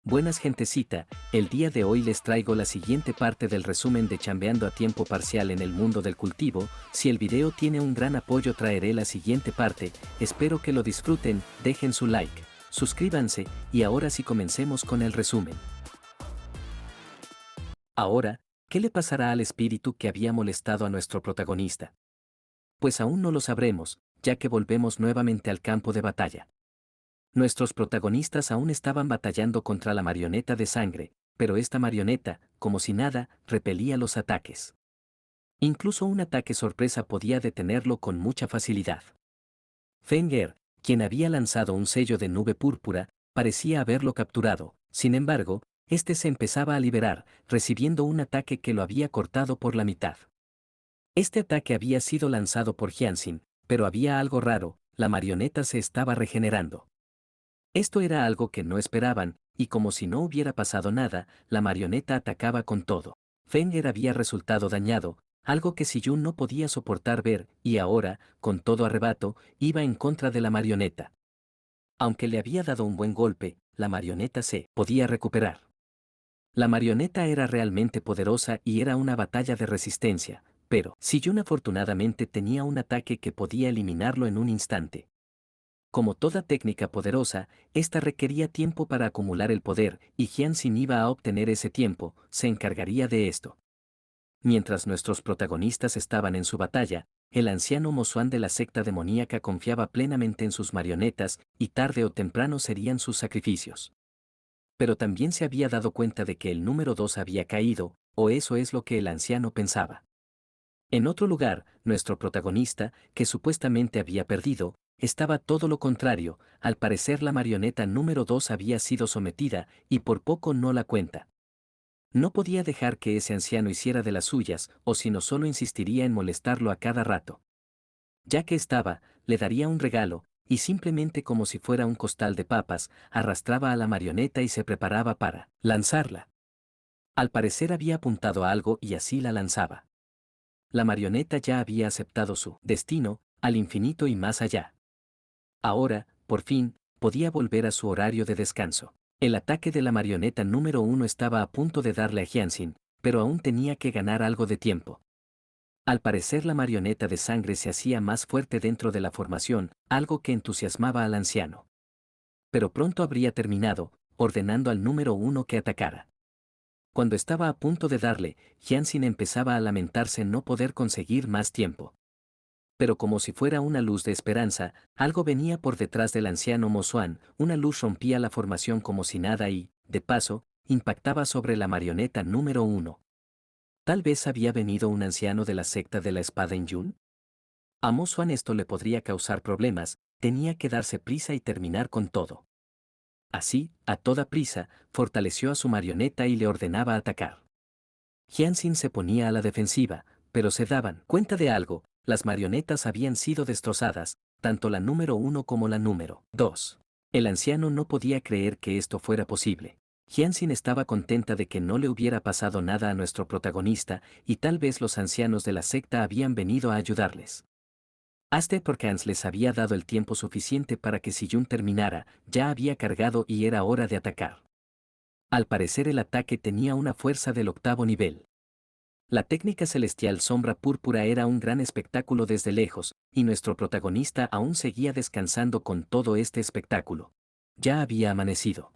Buenas gentecita, el día de hoy les traigo la siguiente parte del resumen de Chambeando a tiempo parcial en el mundo del cultivo. Si el video tiene un gran apoyo traeré la siguiente parte, espero que lo disfruten, dejen su like, suscríbanse, y ahora sí comencemos con el resumen. Ahora, ¿qué le pasará al espíritu que había molestado a nuestro protagonista? Pues aún no lo sabremos, ya que volvemos nuevamente al campo de batalla. Nuestros protagonistas aún estaban batallando contra la marioneta de sangre, pero esta marioneta, como si nada, repelía los ataques. Incluso un ataque sorpresa podía detenerlo con mucha facilidad. Fenger, quien había lanzado un sello de nube púrpura, parecía haberlo capturado, sin embargo, este se empezaba a liberar, recibiendo un ataque que lo había cortado por la mitad. Este ataque había sido lanzado por Hyacin, pero había algo raro, la marioneta se estaba regenerando. Esto era algo que no esperaban, y como si no hubiera pasado nada, la marioneta atacaba con todo. Fenger había resultado dañado, algo que Siyun no podía soportar ver, y ahora, con todo arrebato, iba en contra de la marioneta. Aunque le había dado un buen golpe, la marioneta se podía recuperar. La marioneta era realmente poderosa y era una batalla de resistencia, pero Siyun afortunadamente tenía un ataque que podía eliminarlo en un instante. Como toda técnica poderosa, esta requería tiempo para acumular el poder, y Hyacin iba a obtener ese tiempo, se encargaría de esto. Mientras nuestros protagonistas estaban en su batalla, el anciano Mozuan de la secta demoníaca confiaba plenamente en sus marionetas, y tarde o temprano serían sus sacrificios. Pero también se había dado cuenta de que el número 2 había caído, o eso es lo que el anciano pensaba. En otro lugar, nuestro protagonista, que supuestamente había perdido, estaba todo lo contrario, al parecer la marioneta número 2 había sido sometida, y por poco no la cuenta. No podía dejar que ese anciano hiciera de las suyas, o si no solo insistiría en molestarlo a cada rato. Ya que estaba, le daría un regalo, y simplemente como si fuera un costal de papas, arrastraba a la marioneta y se preparaba para lanzarla. Al parecer había apuntado a algo y así la lanzaba. La marioneta ya había aceptado su destino, al infinito y más allá. Ahora, por fin, podía volver a su horario de descanso. El ataque de la marioneta número 1 estaba a punto de darle a Hyacin, pero aún tenía que ganar algo de tiempo. Al parecer la marioneta de sangre se hacía más fuerte dentro de la formación, algo que entusiasmaba al anciano. Pero pronto habría terminado, ordenando al número 1 que atacara. Cuando estaba a punto de darle, Hyacin empezaba a lamentarse en no poder conseguir más tiempo. Pero como si fuera una luz de esperanza, algo venía por detrás del anciano Mozuan, una luz rompía la formación como si nada y, de paso, impactaba sobre la marioneta número 1. Tal vez había venido un anciano de la secta de la espada en Yun. A Mozuan esto le podría causar problemas, tenía que darse prisa y terminar con todo. Así, a toda prisa, fortaleció a su marioneta y le ordenaba atacar. Hyacin se ponía a la defensiva, pero se daban cuenta de algo, las marionetas habían sido destrozadas, tanto la número 1 como la número 2. El anciano no podía creer que esto fuera posible. Hyacin estaba contenta de que no le hubiera pasado nada a nuestro protagonista, y tal vez los ancianos de la secta habían venido a ayudarles. Hasta porque Hans les había dado el tiempo suficiente para que Siyun terminara, ya había cargado y era hora de atacar. Al parecer el ataque tenía una fuerza del 8º nivel. La técnica celestial sombra púrpura era un gran espectáculo desde lejos, y nuestro protagonista aún seguía descansando con todo este espectáculo. Ya había amanecido.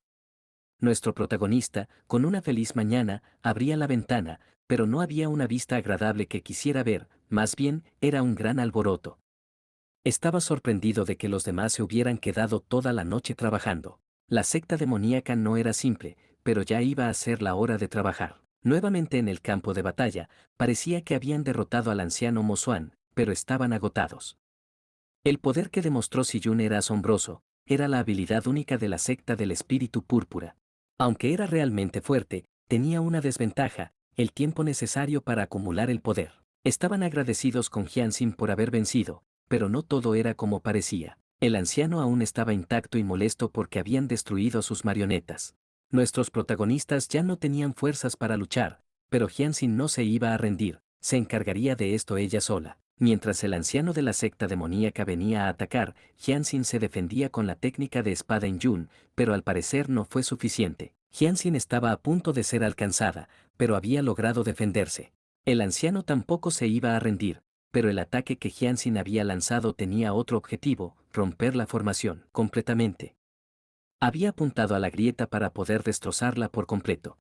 Nuestro protagonista, con una feliz mañana, abría la ventana, pero no había una vista agradable que quisiera ver, más bien, era un gran alboroto. Estaba sorprendido de que los demás se hubieran quedado toda la noche trabajando. La secta demoníaca no era simple, pero ya iba a ser la hora de trabajar. Nuevamente en el campo de batalla, parecía que habían derrotado al anciano Mozuan, pero estaban agotados. El poder que demostró Siyun era asombroso, era la habilidad única de la secta del espíritu púrpura. Aunque era realmente fuerte, tenía una desventaja, el tiempo necesario para acumular el poder. Estaban agradecidos con Hyacin por haber vencido, pero no todo era como parecía. El anciano aún estaba intacto y molesto porque habían destruido a sus marionetas. Nuestros protagonistas ya no tenían fuerzas para luchar, pero Hyacin no se iba a rendir, se encargaría de esto ella sola. Mientras el anciano de la secta demoníaca venía a atacar, Hyacin se defendía con la técnica de espada en Yun, pero al parecer no fue suficiente. Jianxin estaba a punto de ser alcanzada, pero había logrado defenderse. El anciano tampoco se iba a rendir, pero el ataque que Jianxin había lanzado tenía otro objetivo: romper la formación completamente. Había apuntado a la grieta para poder destrozarla por completo.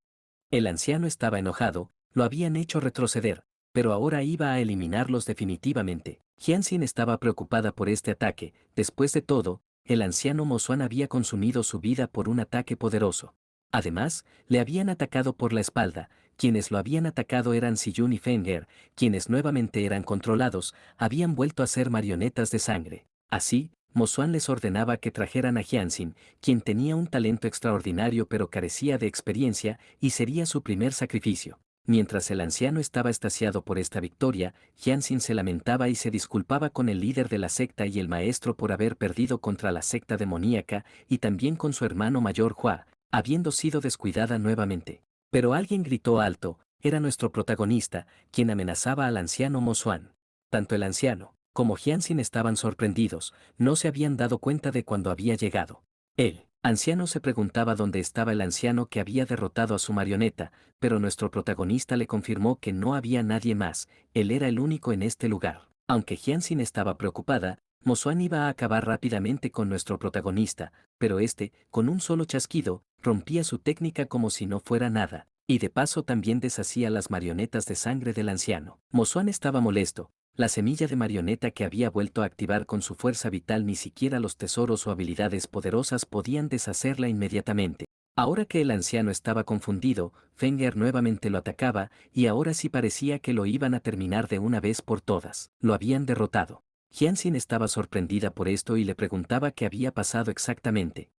El anciano estaba enojado, lo habían hecho retroceder, pero ahora iba a eliminarlos definitivamente. Jianxin estaba preocupada por este ataque. Después de todo, el anciano Mo Xuan había consumido su vida por un ataque poderoso. Además, le habían atacado por la espalda. Quienes lo habían atacado eran Siyun y Fenger, quienes nuevamente eran controlados, habían vuelto a ser marionetas de sangre. Así, Mo Xuan les ordenaba que trajeran a Jianxin, quien tenía un talento extraordinario pero carecía de experiencia, y sería su primer sacrificio. Mientras el anciano estaba extasiado por esta victoria, Jianxin se lamentaba y se disculpaba con el líder de la secta y el maestro por haber perdido contra la secta demoníaca, y también con su hermano mayor Hua, habiendo sido descuidada nuevamente. Pero alguien gritó alto: era nuestro protagonista, quien amenazaba al anciano Mo Xuan. Tanto el anciano como Jianxin estaban sorprendidos, no se habían dado cuenta de cuando había llegado. El anciano se preguntaba dónde estaba el anciano que había derrotado a su marioneta, pero nuestro protagonista le confirmó que no había nadie más, él era el único en este lugar. Aunque Jianxin estaba preocupada, Mo Xuan iba a acabar rápidamente con nuestro protagonista, pero este, con un solo chasquido, rompía su técnica como si no fuera nada, y de paso también deshacía las marionetas de sangre del anciano. Mo Xuan estaba molesto. La semilla de marioneta que había vuelto a activar con su fuerza vital, ni siquiera los tesoros o habilidades poderosas podían deshacerla inmediatamente. Ahora que el anciano estaba confundido, Fenger nuevamente lo atacaba, y ahora sí parecía que lo iban a terminar de una vez por todas. Lo habían derrotado. Jianxin estaba sorprendida por esto y le preguntaba qué había pasado exactamente.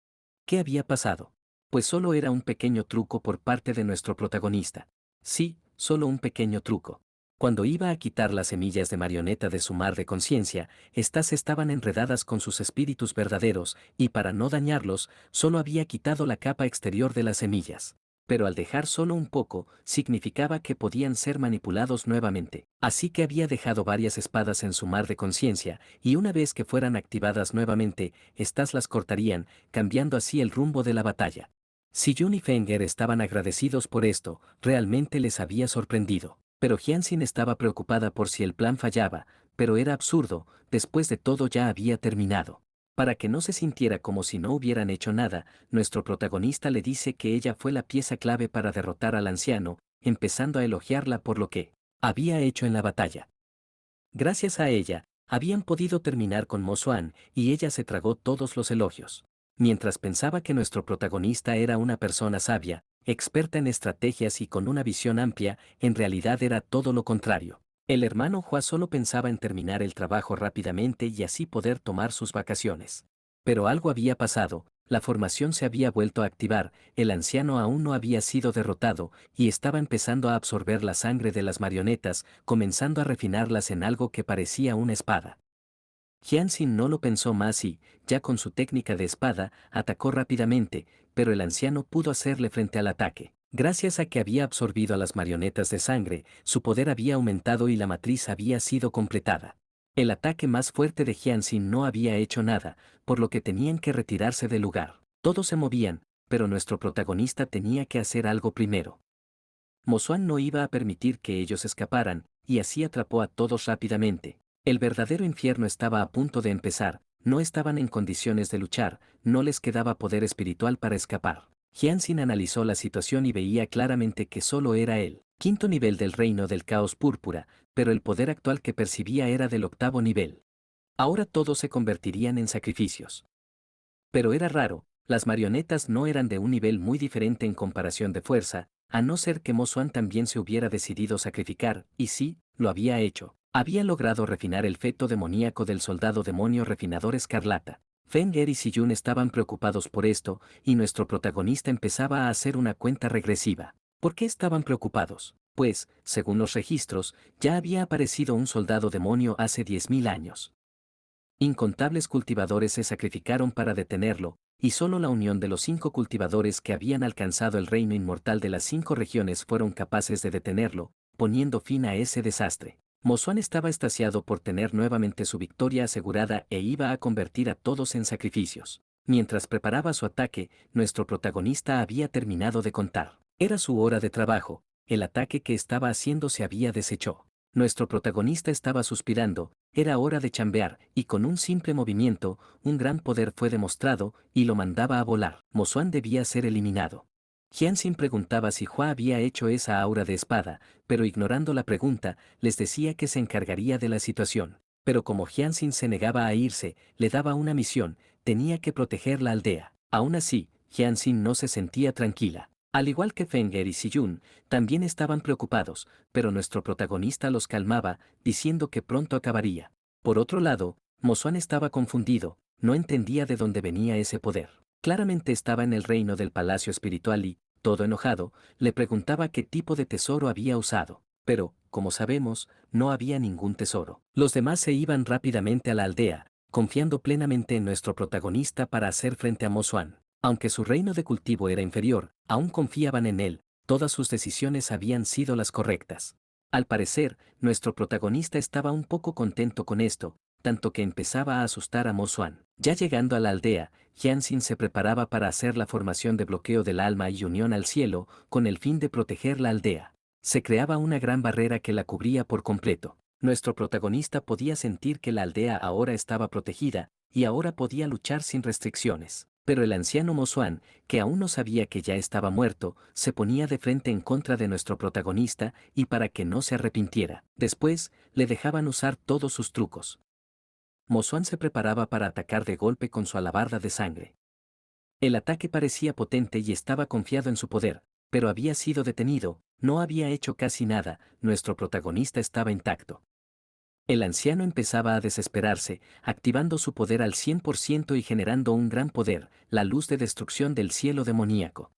¿Qué había pasado? Pues solo era un pequeño truco por parte de nuestro protagonista. Sí, solo un pequeño truco. Cuando iba a quitar las semillas de marioneta de su mar de conciencia, estas estaban enredadas con sus espíritus verdaderos, y para no dañarlos, solo había quitado la capa exterior de las semillas. Pero al dejar solo un poco, significaba que podían ser manipulados nuevamente. Así que había dejado varias espadas en su mar de conciencia, y una vez que fueran activadas nuevamente, estas las cortarían, cambiando así el rumbo de la batalla. Si Jun y Fenger estaban agradecidos por esto, realmente les había sorprendido. Pero Jianxin estaba preocupada por si el plan fallaba, pero era absurdo, después de todo ya había terminado. Para que no se sintiera como si no hubieran hecho nada, nuestro protagonista le dice que ella fue la pieza clave para derrotar al anciano, empezando a elogiarla por lo que había hecho en la batalla. Gracias a ella, habían podido terminar con Mo Xuan, y ella se tragó todos los elogios. Mientras pensaba que nuestro protagonista era una persona sabia, experta en estrategias y con una visión amplia, en realidad era todo lo contrario. El hermano Hua solo pensaba en terminar el trabajo rápidamente y así poder tomar sus vacaciones. Pero algo había pasado, la formación se había vuelto a activar, el anciano aún no había sido derrotado, y estaba empezando a absorber la sangre de las marionetas, comenzando a refinarlas en algo que parecía una espada. Jianxin no lo pensó más y, ya con su técnica de espada, atacó rápidamente, pero el anciano pudo hacerle frente al ataque. Gracias a que había absorbido a las marionetas de sangre, su poder había aumentado y la matriz había sido completada. El ataque más fuerte de Jianxin no había hecho nada, por lo que tenían que retirarse del lugar. Todos se movían, pero nuestro protagonista tenía que hacer algo primero. Mo Xuan no iba a permitir que ellos escaparan, y así atrapó a todos rápidamente. El verdadero infierno estaba a punto de empezar, no estaban en condiciones de luchar, no les quedaba poder espiritual para escapar. Jianxin analizó la situación y veía claramente que solo era el quinto nivel del reino del caos púrpura, pero el poder actual que percibía era del octavo nivel. Ahora todos se convertirían en sacrificios. Pero era raro, las marionetas no eran de un nivel muy diferente en comparación de fuerza, a no ser que Mo Xuan también se hubiera decidido sacrificar, y sí, lo había hecho. Había logrado refinar el feto demoníaco del soldado demonio refinador escarlata. Fenger y Siyun estaban preocupados por esto, y nuestro protagonista empezaba a hacer una cuenta regresiva. ¿Por qué estaban preocupados? Pues, según los registros, ya había aparecido un soldado demonio hace 10.000 años. Incontables cultivadores se sacrificaron para detenerlo, y solo la unión de los 5 cultivadores que habían alcanzado el reino inmortal de las 5 regiones fueron capaces de detenerlo, poniendo fin a ese desastre. Mo Xuan estaba extasiado por tener nuevamente su victoria asegurada e iba a convertir a todos en sacrificios. Mientras preparaba su ataque, nuestro protagonista había terminado de contar. Era su hora de trabajo, el ataque que estaba haciendo se había deshecho. Nuestro protagonista estaba suspirando, era hora de chambear, y con un simple movimiento, un gran poder fue demostrado, y lo mandaba a volar. Mo Xuan debía ser eliminado. Jianxin preguntaba si Hua había hecho esa aura de espada, pero ignorando la pregunta, les decía que se encargaría de la situación. Pero como Jianxin se negaba a irse, le daba una misión, tenía que proteger la aldea. Aún así, Jianxin no se sentía tranquila. Al igual que Fenger y Siyun, también estaban preocupados, pero nuestro protagonista los calmaba, diciendo que pronto acabaría. Por otro lado, Mo Xuan estaba confundido, no entendía de dónde venía ese poder. Claramente estaba en el reino del palacio espiritual y, todo enojado, le preguntaba qué tipo de tesoro había usado. Pero, como sabemos, no había ningún tesoro. Los demás se iban rápidamente a la aldea, confiando plenamente en nuestro protagonista para hacer frente a Mo Xuan. Aunque su reino de cultivo era inferior, aún confiaban en él, todas sus decisiones habían sido las correctas. Al parecer, nuestro protagonista estaba un poco contento con esto, tanto que empezaba a asustar a Mo Xuan. Ya llegando a la aldea, Jianxin se preparaba para hacer la formación de bloqueo del alma y unión al cielo, con el fin de proteger la aldea. Se creaba una gran barrera que la cubría por completo. Nuestro protagonista podía sentir que la aldea ahora estaba protegida, y ahora podía luchar sin restricciones. Pero el anciano Mo Xuan, que aún no sabía que ya estaba muerto, se ponía de frente en contra de nuestro protagonista y para que no se arrepintiera. Después, le dejaban usar todos sus trucos. Mo Xuan se preparaba para atacar de golpe con su alabarda de sangre. El ataque parecía potente y estaba confiado en su poder, pero había sido detenido, no había hecho casi nada, nuestro protagonista estaba intacto. El anciano empezaba a desesperarse, activando su poder al 100% y generando un gran poder, la luz de destrucción del cielo demoníaco.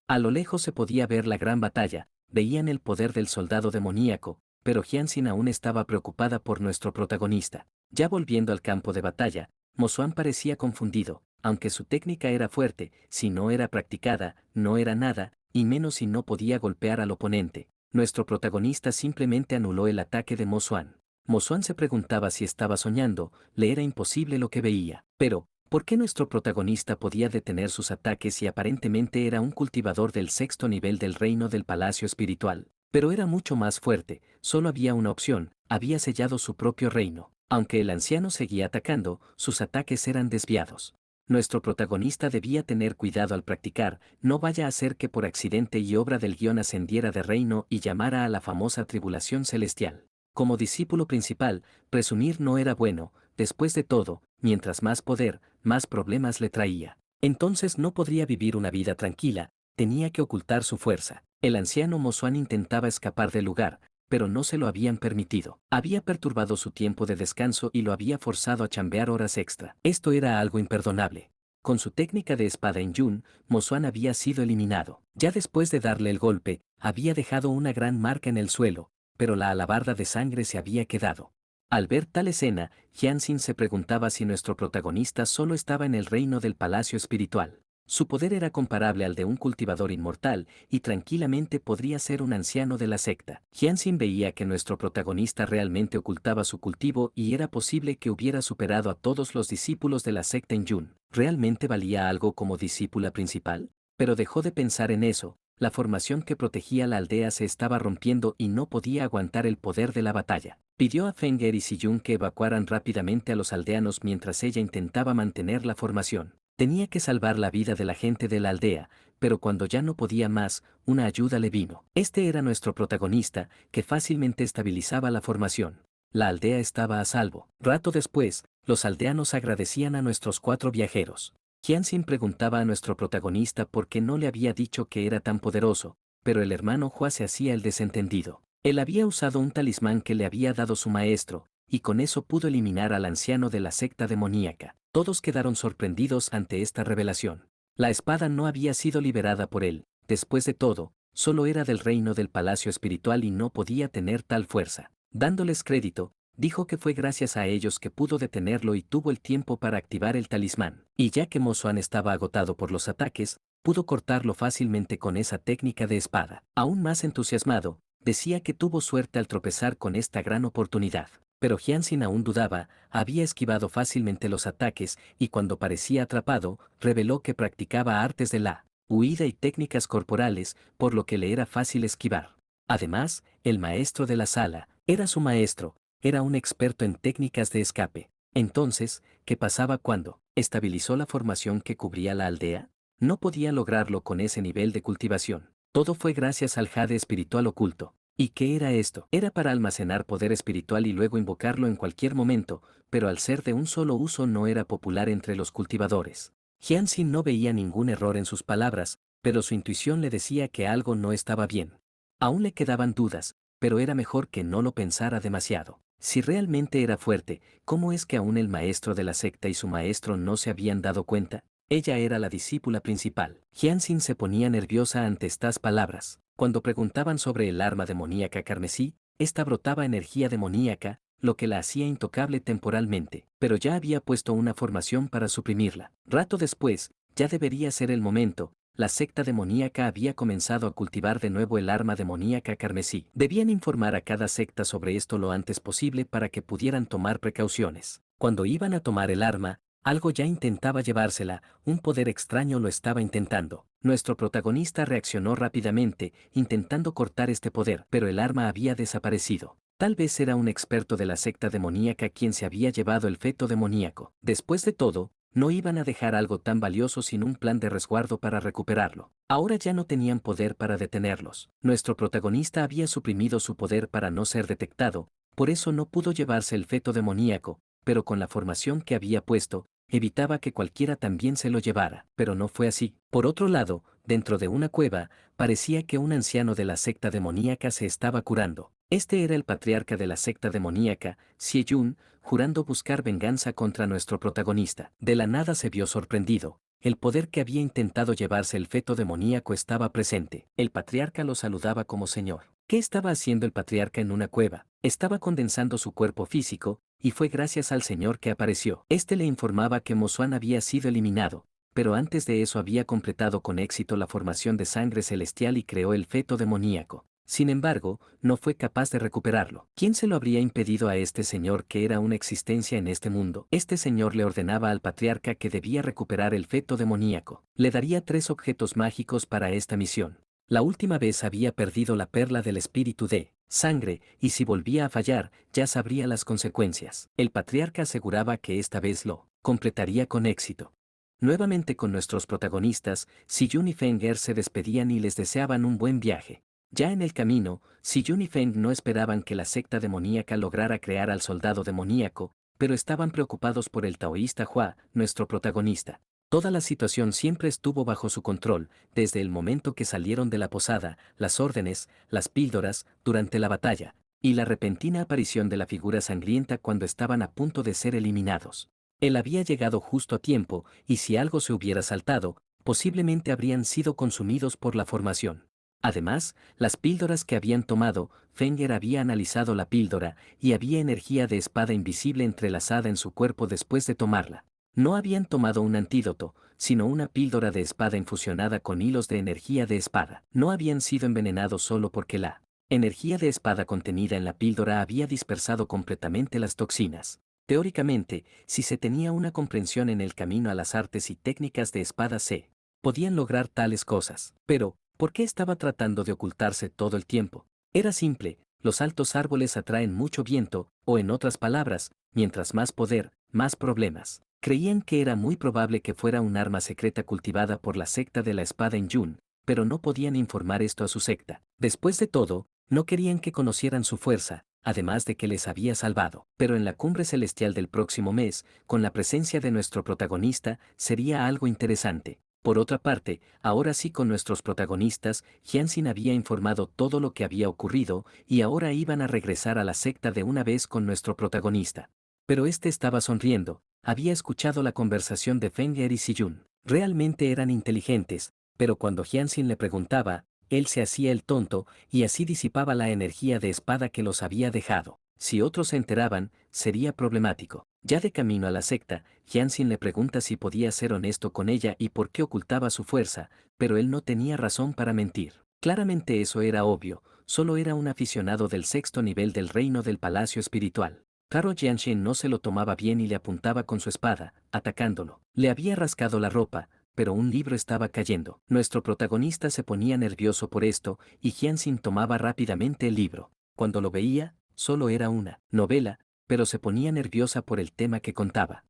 A lo lejos se podía ver la gran batalla, veían el poder del soldado demoníaco, pero Jianxin aún estaba preocupada por nuestro protagonista. Ya volviendo al campo de batalla, Mo Xuan parecía confundido, aunque su técnica era fuerte, si no era practicada, no era nada, y menos si no podía golpear al oponente. Nuestro protagonista simplemente anuló el ataque de Mo Xuan. Mo Xuan se preguntaba si estaba soñando, le era imposible lo que veía. Pero, ¿por qué nuestro protagonista podía detener sus ataques y aparentemente era un cultivador del sexto nivel del reino del palacio espiritual? Pero era mucho más fuerte, solo había una opción, había sellado su propio reino. Aunque el anciano seguía atacando, sus ataques eran desviados. Nuestro protagonista debía tener cuidado al practicar, no vaya a ser que por accidente y obra del guión ascendiera de reino y llamara a la famosa tribulación celestial. Como discípulo principal, presumir no era bueno, después de todo, mientras más poder, más problemas le traía. Entonces no podría vivir una vida tranquila, tenía que ocultar su fuerza. El anciano Mo Xuan intentaba escapar del lugar, pero no se lo habían permitido. Había perturbado su tiempo de descanso y lo había forzado a chambear horas extra. Esto era algo imperdonable. Con su técnica de espada en Yun, Mo Xuan había sido eliminado. Ya después de darle el golpe, había dejado una gran marca en el suelo, pero la alabarda de sangre se había quedado. Al ver tal escena, Jianxin se preguntaba si nuestro protagonista solo estaba en el reino del palacio espiritual. Su poder era comparable al de un cultivador inmortal, y tranquilamente podría ser un anciano de la secta. Jianxin veía que nuestro protagonista realmente ocultaba su cultivo y era posible que hubiera superado a todos los discípulos de la secta en Yun. ¿Realmente valía algo como discípula principal? Pero dejó de pensar en eso. La formación que protegía la aldea se estaba rompiendo y no podía aguantar el poder de la batalla. Pidió a Fenger y Siyun que evacuaran rápidamente a los aldeanos mientras ella intentaba mantener la formación. Tenía que salvar la vida de la gente de la aldea, pero cuando ya no podía más, una ayuda le vino. Este era nuestro protagonista, que fácilmente estabilizaba la formación. La aldea estaba a salvo. Rato después, los aldeanos agradecían a nuestros 4 viajeros. Jianxin preguntaba a nuestro protagonista por qué no le había dicho que era tan poderoso, pero el hermano Hua se hacía el desentendido. Él había usado un talismán que le había dado su maestro, y con eso pudo eliminar al anciano de la secta demoníaca. Todos quedaron sorprendidos ante esta revelación. La espada no había sido liberada por él, después de todo, solo era del reino del palacio espiritual y no podía tener tal fuerza. Dándoles crédito, dijo que fue gracias a ellos que pudo detenerlo y tuvo el tiempo para activar el talismán. Y ya que Mo Xuan estaba agotado por los ataques, pudo cortarlo fácilmente con esa técnica de espada. Aún más entusiasmado, decía que tuvo suerte al tropezar con esta gran oportunidad. Pero Jianxin aún dudaba, había esquivado fácilmente los ataques y cuando parecía atrapado, reveló que practicaba artes de la huida y técnicas corporales, por lo que le era fácil esquivar. Además, el maestro de la sala, era su maestro, era un experto en técnicas de escape. Entonces, ¿qué pasaba cuando estabilizó la formación que cubría la aldea? No podía lograrlo con ese nivel de cultivación. Todo fue gracias al jade espiritual oculto. ¿Y qué era esto? Era para almacenar poder espiritual y luego invocarlo en cualquier momento, pero al ser de un solo uso no era popular entre los cultivadores. Jianxin no veía ningún error en sus palabras, pero su intuición le decía que algo no estaba bien. Aún le quedaban dudas, pero era mejor que no lo pensara demasiado. Si realmente era fuerte, ¿cómo es que aún el maestro de la secta y su maestro no se habían dado cuenta? Ella era la discípula principal. Jianxin se ponía nerviosa ante estas palabras. Cuando preguntaban sobre el arma demoníaca carmesí, esta brotaba energía demoníaca, lo que la hacía intocable temporalmente, pero ya había puesto una formación para suprimirla. Rato después, ya debería ser el momento, la secta demoníaca había comenzado a cultivar de nuevo el arma demoníaca carmesí. Debían informar a cada secta sobre esto lo antes posible para que pudieran tomar precauciones. Cuando iban a tomar el arma, algo ya intentaba llevársela, un poder extraño lo estaba intentando. Nuestro protagonista reaccionó rápidamente, intentando cortar este poder, pero el arma había desaparecido. Tal vez era un experto de la secta demoníaca quien se había llevado el feto demoníaco. Después de todo, no iban a dejar algo tan valioso sin un plan de resguardo para recuperarlo. Ahora ya no tenían poder para detenerlos. Nuestro protagonista había suprimido su poder para no ser detectado, por eso no pudo llevarse el feto demoníaco, pero con la formación que había puesto, evitaba que cualquiera también se lo llevara, pero no fue así. Por otro lado, dentro de una cueva, parecía que un anciano de la secta demoníaca se estaba curando. Este era el patriarca de la secta demoníaca, Xie Yun, jurando buscar venganza contra nuestro protagonista. De la nada se vio sorprendido. El poder que había intentado llevarse el feto demoníaco estaba presente. El patriarca lo saludaba como señor. ¿Qué estaba haciendo el patriarca en una cueva? Estaba condensando su cuerpo físico, y fue gracias al señor que apareció. Este le informaba que Mozuan había sido eliminado, pero antes de eso había completado con éxito la formación de sangre celestial y creó el feto demoníaco. Sin embargo, no fue capaz de recuperarlo. ¿Quién se lo habría impedido a este señor que era una existencia en este mundo? Este señor le ordenaba al patriarca que debía recuperar el feto demoníaco. Le daría 3 objetos mágicos para esta misión. La última vez había perdido la perla del espíritu de sangre, y si volvía a fallar, ya sabría las consecuencias. El patriarca aseguraba que esta vez lo completaría con éxito. Nuevamente con nuestros protagonistas, Siyun y Fenger se despedían y les deseaban un buen viaje. Ya en el camino, Siyun y Feng no esperaban que la secta demoníaca lograra crear al soldado demoníaco, pero estaban preocupados por el taoísta Hua, nuestro protagonista. Toda la situación siempre estuvo bajo su control, desde el momento que salieron de la posada, las órdenes, las píldoras, durante la batalla, y la repentina aparición de la figura sangrienta cuando estaban a punto de ser eliminados. Él había llegado justo a tiempo, y si algo se hubiera saltado, posiblemente habrían sido consumidos por la formación. Además, las píldoras que habían tomado, Fenger había analizado la píldora, y había energía de espada invisible entrelazada en su cuerpo después de tomarla. No habían tomado un antídoto, sino una píldora de espada infusionada con hilos de energía de espada. No habían sido envenenados solo porque la energía de espada contenida en la píldora había dispersado completamente las toxinas. Teóricamente, si se tenía una comprensión en el camino a las artes y técnicas de espada se podían lograr tales cosas. Pero, ¿por qué estaba tratando de ocultarse todo el tiempo? Era simple, los altos árboles atraen mucho viento, o en otras palabras, mientras más poder, más problemas. Creían que era muy probable que fuera un arma secreta cultivada por la secta de la espada en Yun, pero no podían informar esto a su secta. Después de todo, no querían que conocieran su fuerza, además de que les había salvado. Pero en la cumbre celestial del próximo mes, con la presencia de nuestro protagonista, sería algo interesante. Por otra parte, ahora sí con nuestros protagonistas, Jianxin había informado todo lo que había ocurrido, y ahora iban a regresar a la secta de una vez con nuestro protagonista. Pero este estaba sonriendo, había escuchado la conversación de Fenger y Siyun. Realmente eran inteligentes, pero cuando Jianxin le preguntaba, él se hacía el tonto, y así disipaba la energía de espada que los había dejado. Si otros se enteraban, sería problemático. Ya de camino a la secta, Jianxin le pregunta si podía ser honesto con ella y por qué ocultaba su fuerza, pero él no tenía razón para mentir. Claramente eso era obvio, solo era un aficionado del 6.º nivel del reino del palacio espiritual. Karo Jianshin no se lo tomaba bien y le apuntaba con su espada, atacándolo. Le había rascado la ropa, pero un libro estaba cayendo. Nuestro protagonista se ponía nervioso por esto, y Jianxin tomaba rápidamente el libro. Cuando lo veía, solo era una novela, pero se ponía nerviosa por el tema que contaba.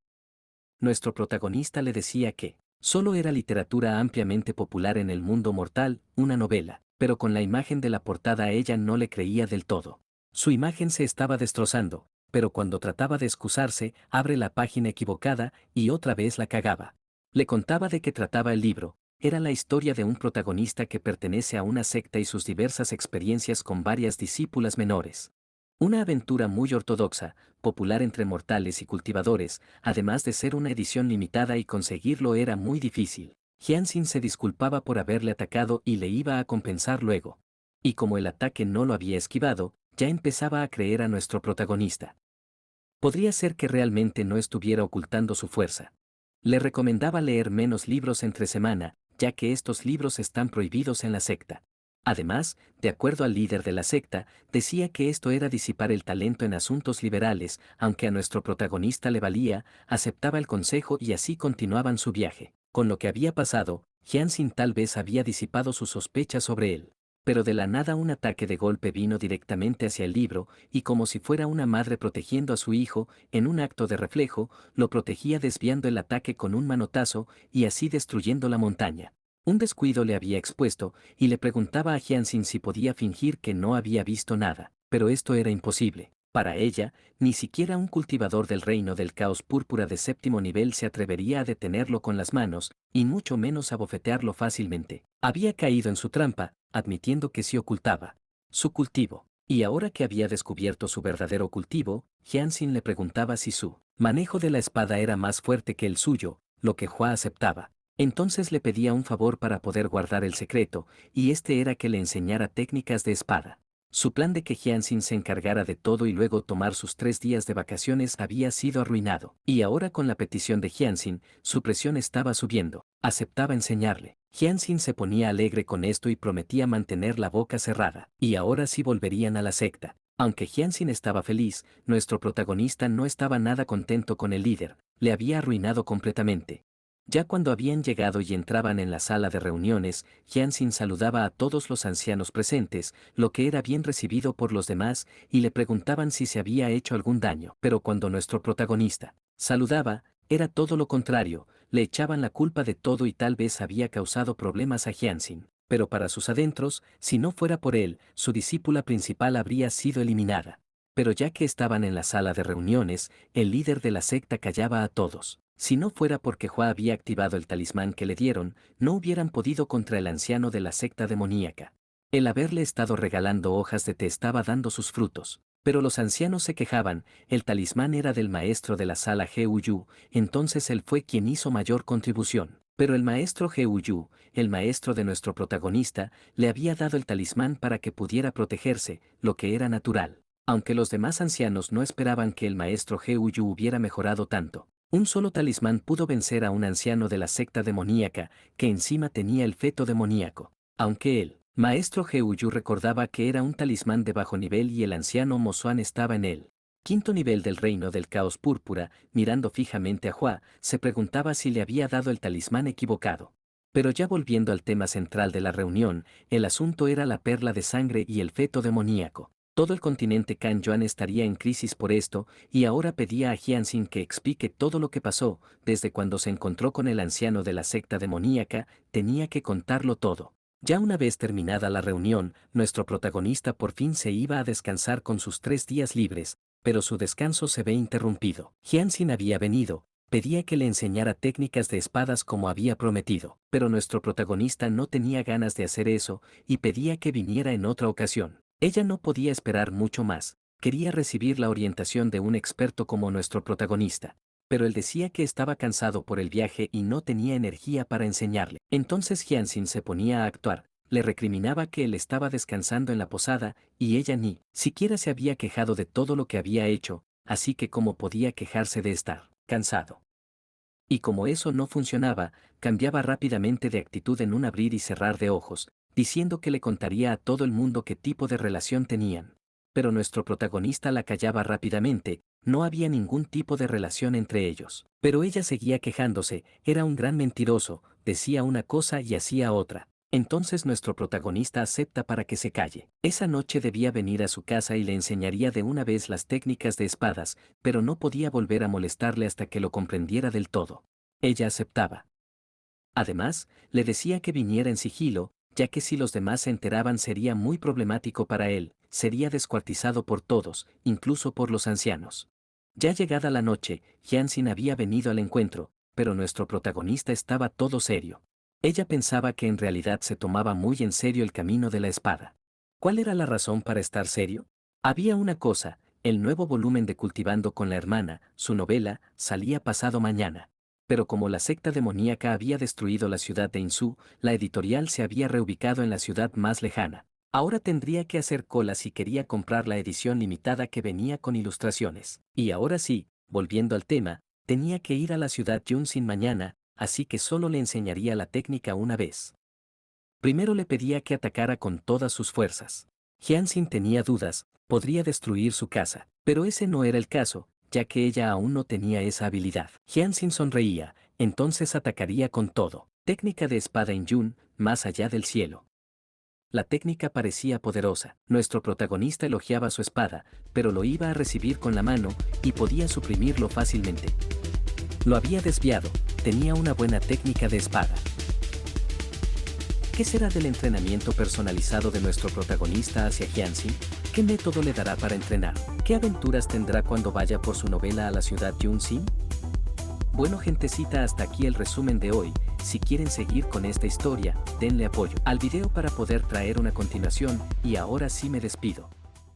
Nuestro protagonista le decía que solo era literatura ampliamente popular en el mundo mortal, una novela, pero con la imagen de la portada ella no le creía del todo. Su imagen se estaba destrozando, pero cuando trataba de excusarse, abre la página equivocada y otra vez la cagaba. Le contaba de qué trataba el libro. Era la historia de un protagonista que pertenece a una secta y sus diversas experiencias con varias discípulas menores. Una aventura muy ortodoxa, popular entre mortales y cultivadores, además de ser una edición limitada y conseguirlo era muy difícil. Jianxin se disculpaba por haberle atacado y le iba a compensar luego. Y como el ataque no lo había esquivado, ya empezaba a creer a nuestro protagonista. Podría ser que realmente no estuviera ocultando su fuerza. Le recomendaba leer menos libros entre semana, ya que estos libros están prohibidos en la secta. Además, de acuerdo al líder de la secta, decía que esto era disipar el talento en asuntos liberales, aunque a nuestro protagonista le valía, aceptaba el consejo y así continuaban su viaje. Con lo que había pasado, Jianxin tal vez había disipado sus sospechas sobre él. Pero de la nada un ataque de golpe vino directamente hacia el libro, y como si fuera una madre protegiendo a su hijo, en un acto de reflejo, lo protegía desviando el ataque con un manotazo y así destruyendo la montaña. Un descuido le había expuesto, y le preguntaba a Jianxin si podía fingir que no había visto nada, pero esto era imposible. Para ella, ni siquiera un cultivador del reino del caos púrpura de séptimo nivel se atrevería a detenerlo con las manos, y mucho menos a bofetearlo fácilmente. Había caído en su trampa, admitiendo que sí ocultaba su cultivo. Y ahora que había descubierto su verdadero cultivo, Jianxin le preguntaba si su manejo de la espada era más fuerte que el suyo, lo que Hua aceptaba. Entonces le pedía un favor para poder guardar el secreto, y este era que le enseñara técnicas de espada. Su plan de que Jianxin se encargara de todo y luego tomar sus 3 días de vacaciones había sido arruinado. Y ahora con la petición de Jianxin, su presión estaba subiendo. Aceptaba enseñarle. Jianxin se ponía alegre con esto y prometía mantener la boca cerrada. Y ahora sí volverían a la secta. Aunque Jianxin estaba feliz, nuestro protagonista no estaba nada contento con el líder. Le había arruinado completamente. Ya cuando habían llegado y entraban en la sala de reuniones, Jianxin saludaba a todos los ancianos presentes, lo que era bien recibido por los demás, y le preguntaban si se había hecho algún daño. Pero cuando nuestro protagonista saludaba, era todo lo contrario, le echaban la culpa de todo y tal vez había causado problemas a Jianxin. Pero para sus adentros, si no fuera por él, su discípula principal habría sido eliminada. Pero ya que estaban en la sala de reuniones, el líder de la secta callaba a todos. Si no fuera porque Hua había activado el talismán que le dieron, no hubieran podido contra el anciano de la secta demoníaca. El haberle estado regalando hojas de té estaba dando sus frutos. Pero los ancianos se quejaban, el talismán era del maestro de la sala Yu, entonces él fue quien hizo mayor contribución. Pero el maestro Yu, el maestro de nuestro protagonista, le había dado el talismán para que pudiera protegerse, lo que era natural. Aunque los demás ancianos no esperaban que el maestro Yu hubiera mejorado tanto. Un solo talismán pudo vencer a un anciano de la secta demoníaca, que encima tenía el feto demoníaco. Aunque el maestro Yu recordaba que era un talismán de bajo nivel y el anciano Mozuan estaba en él. Quinto nivel del reino del caos púrpura, mirando fijamente a Hua, se preguntaba si le había dado el talismán equivocado. Pero ya volviendo al tema central de la reunión, el asunto era la perla de sangre y el feto demoníaco. Todo el continente Kan Yuan estaría en crisis por esto, y ahora pedía a Jianxin que explique todo lo que pasó, desde cuando se encontró con el anciano de la secta demoníaca, tenía que contarlo todo. Ya una vez terminada la reunión, nuestro protagonista por fin se iba a descansar con sus 3 días libres, pero su descanso se ve interrumpido. Jianxin había venido, pedía que le enseñara técnicas de espadas como había prometido, pero nuestro protagonista no tenía ganas de hacer eso, y pedía que viniera en otra ocasión. Ella no podía esperar mucho más, quería recibir la orientación de un experto como nuestro protagonista, pero él decía que estaba cansado por el viaje y no tenía energía para enseñarle. Entonces Jianxin se ponía a actuar, le recriminaba que él estaba descansando en la posada y ella ni siquiera se había quejado de todo lo que había hecho, así que cómo podía quejarse de estar cansado. Y como eso no funcionaba, cambiaba rápidamente de actitud en un abrir y cerrar de ojos, diciendo que le contaría a todo el mundo qué tipo de relación tenían. pero nuestro protagonista la callaba rápidamente, no había ningún tipo de relación entre ellos. Pero ella seguía quejándose, era un gran mentiroso, decía una cosa y hacía otra. Entonces nuestro protagonista acepta para que se calle. Esa noche debía venir a su casa y le enseñaría de una vez las técnicas de espadas, pero no podía volver a molestarle hasta que lo comprendiera del todo. Ella aceptaba. Además, le decía que viniera en sigilo, ya que si los demás se enteraban sería muy problemático para él, sería descuartizado por todos, incluso por los ancianos. Ya llegada la noche, Hyunjin había venido al encuentro, pero nuestro protagonista estaba todo serio. Ella pensaba que en realidad se tomaba muy en serio el camino de la espada. ¿Cuál era la razón para estar serio? Había una cosa, el nuevo volumen de Cultivando con la hermana, su novela, salía pasado mañana. Pero como la secta demoníaca había destruido la ciudad de Insu, la editorial se había reubicado en la ciudad más lejana. Ahora tendría que hacer cola si quería comprar la edición limitada que venía con ilustraciones. Y ahora sí, volviendo al tema, tenía que ir a la ciudad Yunsin mañana, así que solo le enseñaría la técnica una vez. Primero le pedía que atacara con todas sus fuerzas. Hyunjin tenía dudas, podría destruir su casa, pero ese no era el caso, ya que ella aún no tenía esa habilidad. Hyunjin sonreía, entonces atacaría con todo. Técnica de espada en Yun, más allá del cielo. La técnica parecía poderosa. Nuestro protagonista elogiaba su espada, pero lo iba a recibir con la mano y podía suprimirlo fácilmente. Lo había desviado, tenía una buena técnica de espada. ¿Qué será del entrenamiento personalizado de nuestro protagonista hacia Hyunjin? ¿Qué método le dará para entrenar? ¿Qué aventuras tendrá cuando vaya por su novela a la ciudad Yunsin? Bueno, gentecita, hasta aquí el resumen de hoy. Si quieren seguir con esta historia, denle apoyo al video para poder traer una continuación, y ahora sí me despido.